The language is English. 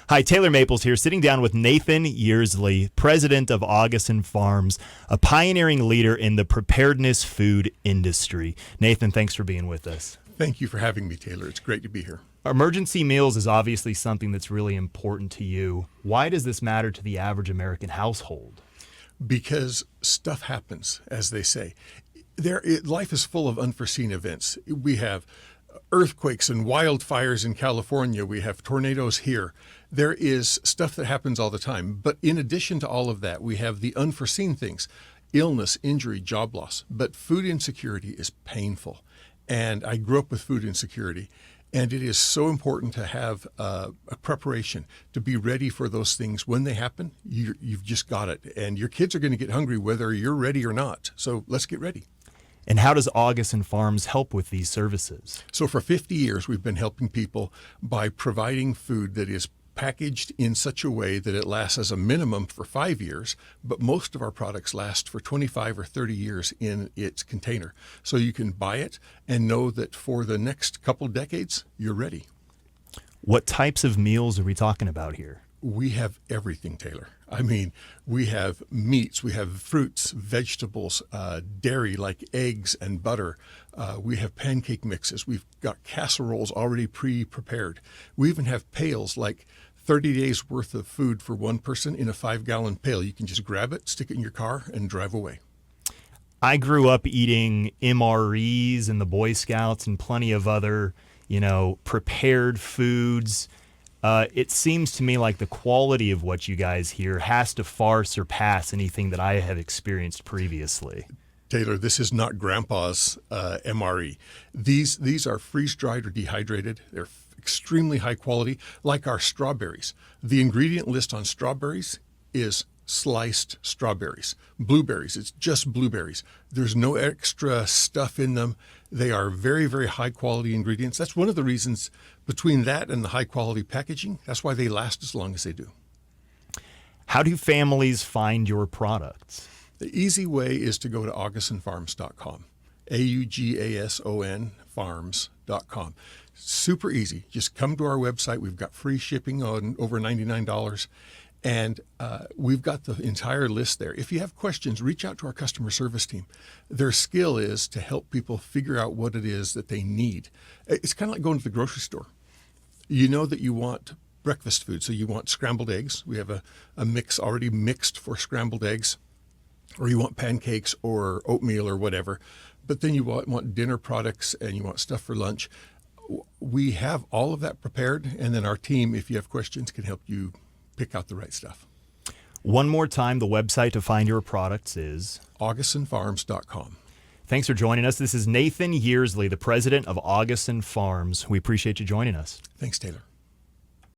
Hi, Taylor Maples here, sitting down with Nathan Yearsley, president of Augason Farms, a pioneering leader in the preparedness food industry. Nathan, thanks for being with us. Thank you for having me, Taylor. It's great to be here. Emergency meals is obviously something that's really important to you. Why does this matter to the average American household? Because stuff happens, as they say. Life is full of unforeseen events. We have earthquakes and wildfires in California. We have tornadoes here. There is stuff that happens all the time. But in addition to all of that, we have the unforeseen things: illness, injury, job loss. But food insecurity is painful. And I grew up with food insecurity. And it is so important to have a preparation to be ready for those things when they happen. You've just got it. And your kids are going to get hungry whether you're ready or not. So let's get ready. And how does Augason Farms help with these services? So for 50 years, we've been helping people by providing food that is packaged in such a way that it lasts as a minimum for 5 years, but most of our products last for 25 or 30 years in its container. So you can buy it and know that for the next couple decades, you're ready. What types of meals are we talking about here? We have everything, Taylor. I mean, we have meats, we have fruits, vegetables, dairy like eggs and butter. We have pancake mixes. We've got casseroles already pre-prepared. We even have pails, like 30 days worth of food for one person in a 5-gallon pail. You can just grab it, stick it in your car, and drive away. I grew up eating MREs and the Boy Scouts and plenty of other, prepared foods. It seems to me like the quality of what you guys here has to far surpass anything that I have experienced previously. Taylor, this is not Grandpa's MRE. These are freeze-dried or dehydrated. They're extremely high quality, like our strawberries. The ingredient list on strawberries is sliced strawberries. Blueberries, it's just blueberries. There's no extra stuff in them. They are very, very high quality ingredients. That's one of the reasons between that and the high quality packaging, that's why they last as long as they do. How do families find your products? The easy way is to go to AugasonFarms.com, AUGASON farms.com. Super easy. Just come to our website. We've got free shipping on over $99. And we've got the entire list there. If you have questions, reach out to our customer service team. Their skill is to help people figure out what it is that they need. It's kind of like going to the grocery store. You know that you want breakfast food, so you want scrambled eggs. We have a mix already mixed for scrambled eggs. Or you want pancakes or oatmeal or whatever. But then you want dinner products and you want stuff for lunch. We have all of that prepared, and then our team, if you have questions, can help you pick out the right stuff. One more time, the website to find your products is AugasonFarms.com. Thanks for joining us. This is Nathan Yearsley, the president of Augason Farms. We appreciate you joining us. Thanks, Taylor.